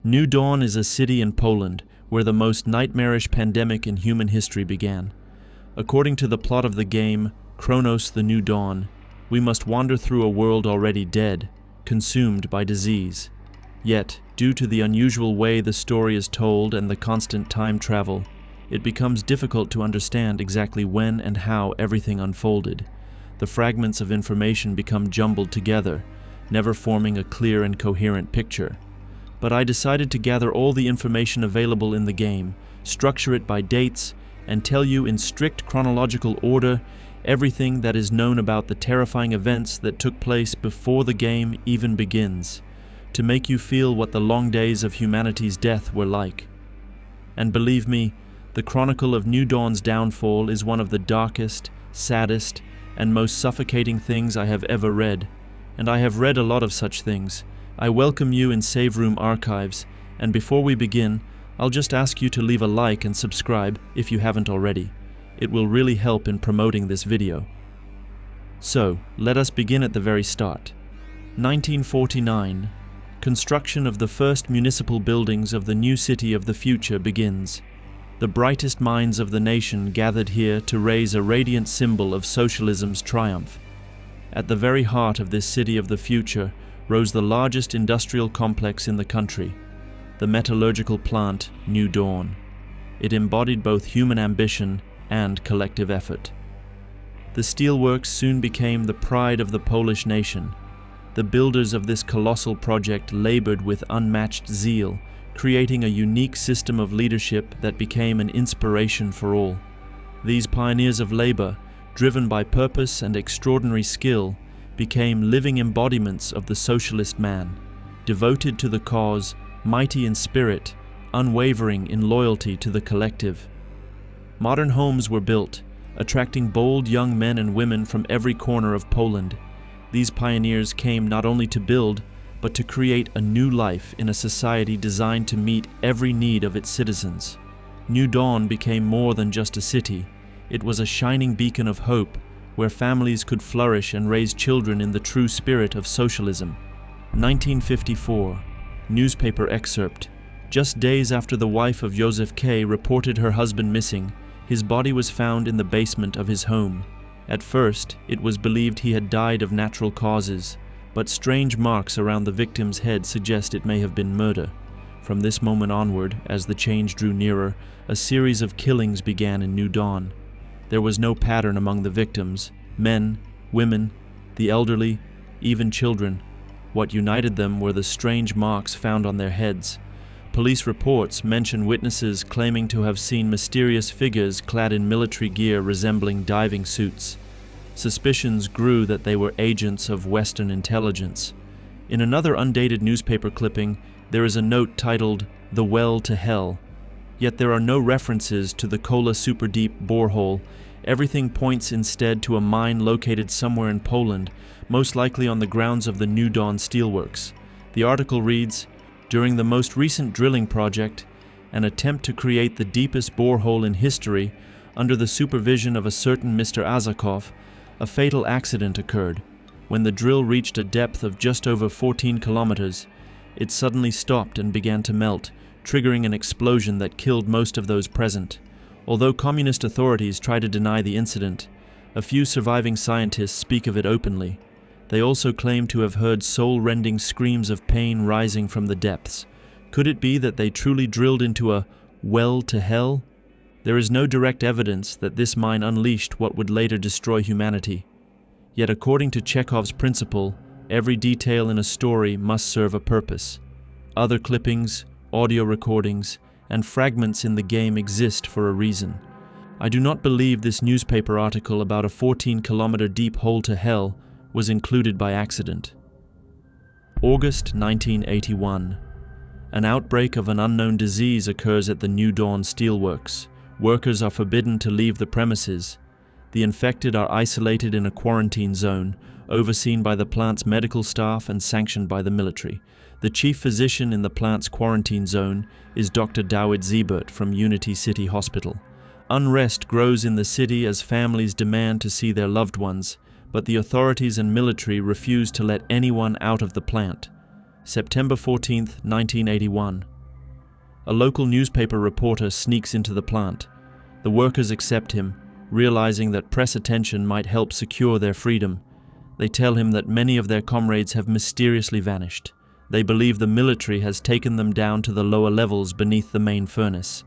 New Dawn is a city in Poland where the most nightmarish pandemic in human history began. According to the plot of the game, Cronos the New Dawn, we must wander through a world already dead, consumed by disease. Yet, due to the unusual way the story is told and the constant time travel, it becomes difficult to understand exactly when and how everything unfolded. The fragments of information become jumbled together, never forming a clear and coherent picture. But I decided to gather all the information available in the game, structure it by dates, and tell you in strict chronological order everything that is known about the terrifying events that took place before the game even begins, to make you feel what the long days of humanity's death were like. And believe me, the chronicle of New Dawn's downfall is one of the darkest, saddest, and most suffocating things I have ever read, and I have read a lot of such things. I welcome you in Save Room Archives, and before we begin, I'll just ask you to leave a like and subscribe if you haven't already. It will really help in promoting this video. So, let us begin at the very start. 1949. Construction of the first municipal buildings of the new city of the future begins. The brightest minds of the nation gathered here to raise a radiant symbol of socialism's triumph. At the very heart of this city of the future rose the largest industrial complex in the country, the metallurgical plant New Dawn. It embodied both human ambition and collective effort. The steelworks soon became the pride of the Polish nation. The builders of this colossal project labored with unmatched zeal, creating a unique system of leadership that became an inspiration for all. These pioneers of labor, driven by purpose and extraordinary skill, became living embodiments of the socialist man, devoted to the cause, mighty in spirit, unwavering in loyalty to the collective. Modern homes were built, attracting bold young men and women from every corner of Poland. These pioneers came not only to build, but to create a new life in a society designed to meet every need of its citizens. New Dawn became more than just a city. It was a shining beacon of hope, where families could flourish and raise children in the true spirit of socialism. 1954. Newspaper excerpt. Just days after the wife of Joseph K. reported her husband missing, his body was found in the basement of his home. At first, it was believed he had died of natural causes, but strange marks around the victim's head suggest it may have been murder. From this moment onward, as the change drew nearer, a series of killings began in New Dawn. There was no pattern among the victims: men, women, the elderly, even children. What united them were the strange marks found on their heads. Police reports mention witnesses claiming to have seen mysterious figures clad in military gear resembling diving suits. Suspicions grew that they were agents of Western intelligence. In another undated newspaper clipping, there is a note titled, "The Well to Hell." Yet there are no references to the Kola super-deep borehole. Everything points instead to a mine located somewhere in Poland, most likely on the grounds of the New Dawn steelworks. The article reads, "During the most recent drilling project, an attempt to create the deepest borehole in history, under the supervision of a certain Mr. Azakov, a fatal accident occurred. When the drill reached a depth of just over 14 kilometers, it suddenly stopped and began to melt, triggering an explosion that killed most of those present. Although communist authorities try to deny the incident, a few surviving scientists speak of it openly. They also claim to have heard soul-rending screams of pain rising from the depths. Could it be that they truly drilled into a well to hell? There is no direct evidence that this mine unleashed what would later destroy humanity. Yet according to Chekhov's principle, every detail in a story must serve a purpose. Other clippings, audio recordings, and fragments in the game exist for a reason. I do not believe this newspaper article about a 14-kilometer deep hole to hell was included by accident. August 1981. An outbreak of an unknown disease occurs at the New Dawn steelworks. Workers are forbidden to leave the premises. The infected are isolated in a quarantine zone, overseen by the plant's medical staff and sanctioned by the military. The chief physician in the plant's quarantine zone is Dr. Dawid Zibert from Unity City Hospital. Unrest grows in the city as families demand to see their loved ones, but the authorities and military refuse to let anyone out of the plant. September 14, 1981. A local newspaper reporter sneaks into the plant. The workers accept him, realizing that press attention might help secure their freedom. They tell him that many of their comrades have mysteriously vanished. They believe the military has taken them down to the lower levels beneath the main furnace.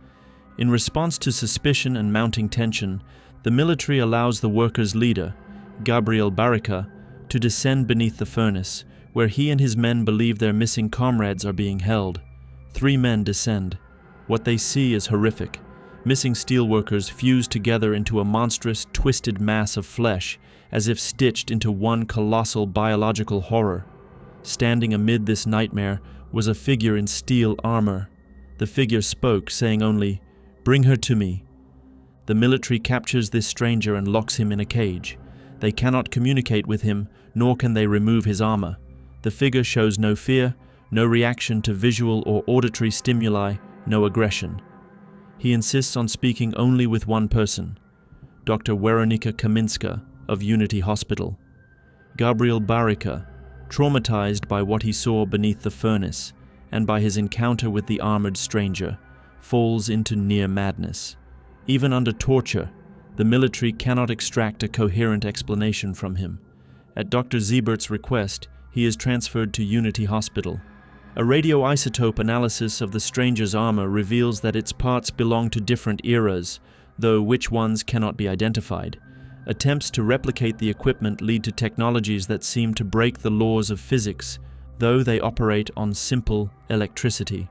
In response to suspicion and mounting tension, the military allows the workers' leader, Gabriel Barrica, to descend beneath the furnace, where he and his men believe their missing comrades are being held. 3 men descend. What they see is horrific. Missing steelworkers fuse together into a monstrous, twisted mass of flesh, as if stitched into one colossal biological horror. Standing amid this nightmare was a figure in steel armor. The figure spoke, saying only, "Bring her to me." The military captures this stranger and locks him in a cage. They cannot communicate with him, nor can they remove his armor. The figure shows no fear, no reaction to visual or auditory stimuli, no aggression. He insists on speaking only with one person, Dr. Weronika Kaminska of Unity Hospital. Gabriel Barrica, traumatized by what he saw beneath the furnace and by his encounter with the armored stranger, falls into near madness. Even under torture, the military cannot extract a coherent explanation from him. At Dr. Ziebert's request, he is transferred to Unity Hospital. A radioisotope analysis of the stranger's armor reveals that its parts belong to different eras, though which ones cannot be identified. Attempts to replicate the equipment lead to technologies that seem to break the laws of physics, though they operate on simple electricity.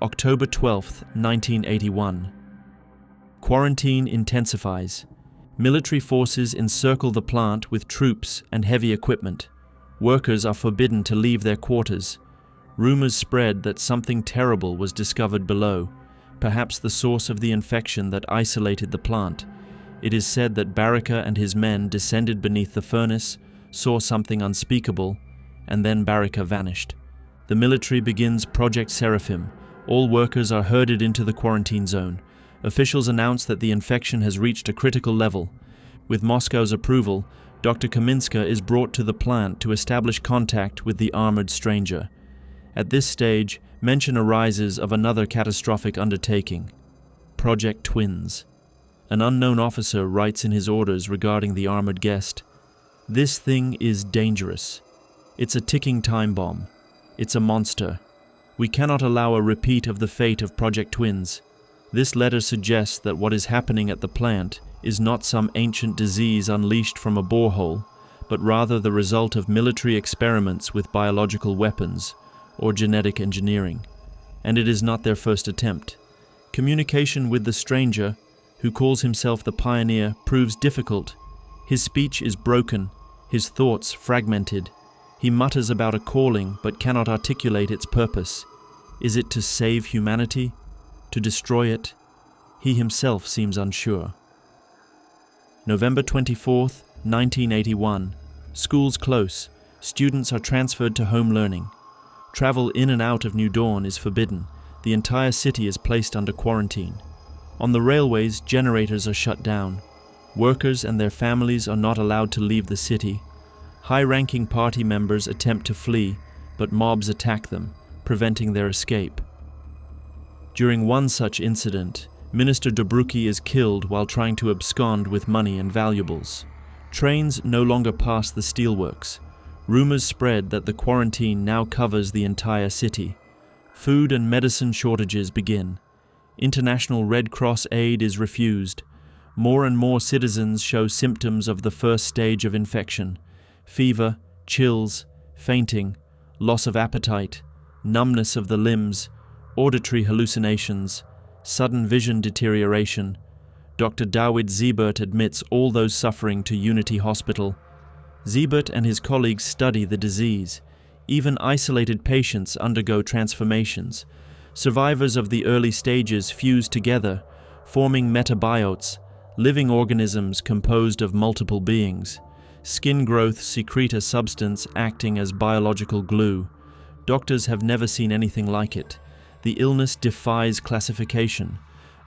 October 12, 1981. Quarantine intensifies. Military forces encircle the plant with troops and heavy equipment. Workers are forbidden to leave their quarters. Rumors spread that something terrible was discovered below, perhaps the source of the infection that isolated the plant. It is said that Barrica and his men descended beneath the furnace, saw something unspeakable, and then Barrica vanished. The military begins Project Seraphim. All workers are herded into the quarantine zone. Officials announce that the infection has reached a critical level. With Moscow's approval, Dr. Kaminska is brought to the plant to establish contact with the armored stranger. At this stage, mention arises of another catastrophic undertaking, Project Twins. An unknown officer writes in his orders regarding the armored guest, "This thing is dangerous. It's a ticking time bomb. It's a monster. We cannot allow a repeat of the fate of Project Twins." This letter suggests that what is happening at the plant is not some ancient disease unleashed from a borehole, but rather the result of military experiments with biological weapons or genetic engineering. And it is not their first attempt. Communication with the stranger, who calls himself the pioneer, proves difficult. His speech is broken, his thoughts fragmented. He mutters about a calling but cannot articulate its purpose. Is it to save humanity? To destroy it? He himself seems unsure. November 24th, 1981. Schools close. Students are transferred to home learning. Travel in and out of New Dawn is forbidden. The entire city is placed under quarantine. On the railways, generators are shut down. Workers and their families are not allowed to leave the city. High-ranking party members attempt to flee, but mobs attack them, preventing their escape. During one such incident, Minister Dobrucki is killed while trying to abscond with money and valuables. Trains no longer pass the steelworks. Rumors spread that the quarantine now covers the entire city. Food and medicine shortages begin. International Red Cross aid is refused. More and more citizens show symptoms of the first stage of infection: fever, chills, fainting, loss of appetite, numbness of the limbs, auditory hallucinations, sudden vision deterioration. Dr. David Ziebert admits all those suffering to Unity Hospital. Ziebert and his colleagues study the disease. Even isolated patients undergo transformations. Survivors of the early stages fuse together, forming metabiotes, living organisms composed of multiple beings. Skin growths secrete a substance acting as biological glue. Doctors have never seen anything like it. The illness defies classification.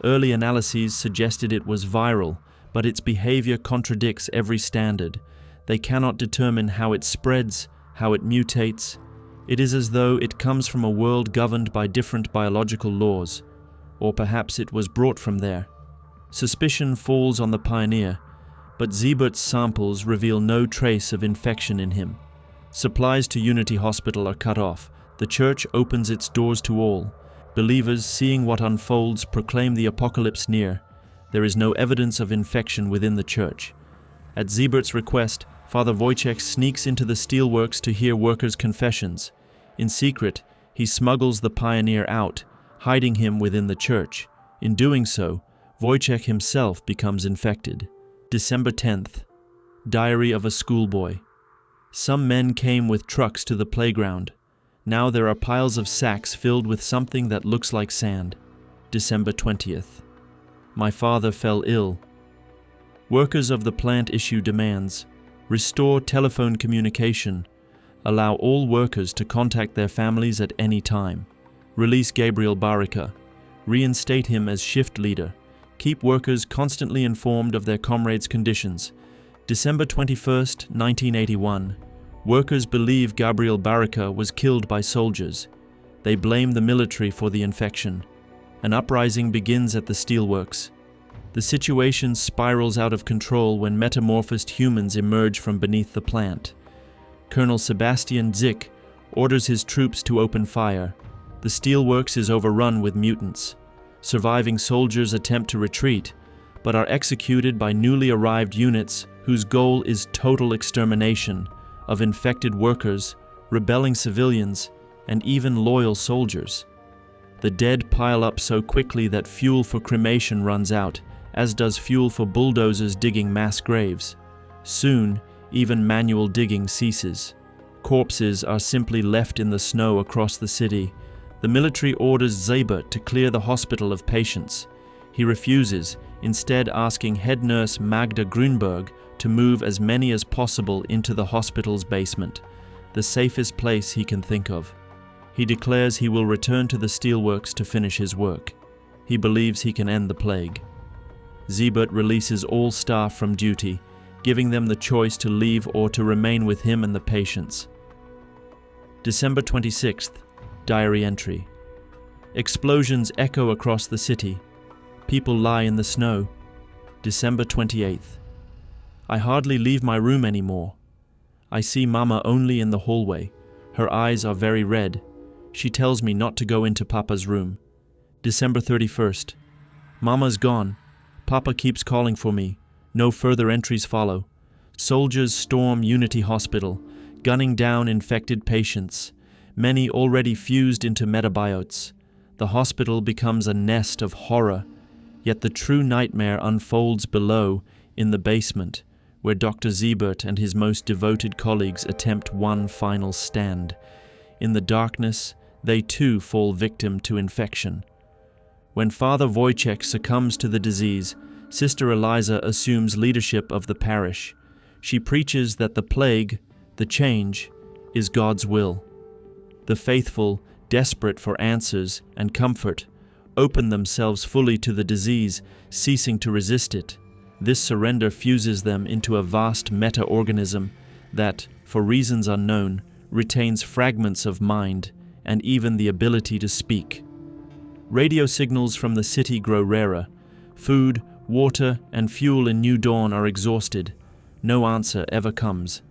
Early analyses suggested it was viral, but its behavior contradicts every standard. They cannot determine how it spreads, how it mutates. It is as though it comes from a world governed by different biological laws, or perhaps it was brought from there. Suspicion falls on the pioneer, but Siebert's samples reveal no trace of infection in him. Supplies to Unity Hospital are cut off. The church opens its doors to all. Believers, seeing what unfolds, proclaim the apocalypse near. There is no evidence of infection within the church. At Siebert's request, Father Wojciech sneaks into the steelworks to hear workers' confessions. In secret, he smuggles the pioneer out, hiding him within the church. In doing so, Wojciech himself becomes infected. December 10th. Diary of a schoolboy. Some men came with trucks to the playground. Now there are piles of sacks filled with something that looks like sand. December 20th. My father fell ill. Workers of the plant issue demands: restore telephone communication. Allow all workers to contact their families at any time. Release Gabriel Barica. Reinstate him as shift leader. Keep workers constantly informed of their comrades' conditions. December 21st, 1981. Workers believe Gabriel Barica was killed by soldiers. They blame the military for the infection. An uprising begins at the steelworks. The situation spirals out of control when metamorphosed humans emerge from beneath the plant. Colonel Sebastian Zick orders his troops to open fire. The steelworks is overrun with mutants. Surviving soldiers attempt to retreat, but are executed by newly arrived units whose goal is total extermination of infected workers, rebelling civilians, and even loyal soldiers. The dead pile up so quickly that fuel for cremation runs out, as does fuel for bulldozers digging mass graves. Soon, even manual digging ceases. Corpses are simply left in the snow across the city. The military orders Siebert to clear the hospital of patients. He refuses, instead asking head nurse Magda Grünberg to move as many as possible into the hospital's basement, the safest place he can think of. He declares he will return to the steelworks to finish his work. He believes he can end the plague. Siebert releases all staff from duty, giving them the choice to leave or to remain with him and the patients. December 26th. Diary entry. Explosions echo across the city. People lie in the snow. December 28th. I hardly leave my room anymore. I see Mama only in the hallway. Her eyes are very red. She tells me not to go into Papa's room. December 31st. Mama's gone. Papa keeps calling for me. No further entries follow. Soldiers storm Unity Hospital, gunning down infected patients. Many already fused into metabiotes. The hospital becomes a nest of horror, yet the true nightmare unfolds below, in the basement, where Dr. Siebert and his most devoted colleagues attempt one final stand. In the darkness, they too fall victim to infection. When Father Wojciech succumbs to the disease, Sister Eliza assumes leadership of the parish. She preaches that the plague, the change, is God's will. The faithful, desperate for answers and comfort, open themselves fully to the disease, ceasing to resist it. This surrender fuses them into a vast meta-organism that, for reasons unknown, retains fragments of mind and even the ability to speak. Radio signals from the city grow rarer. Food, water, and fuel in New Dawn are exhausted. No answer ever comes.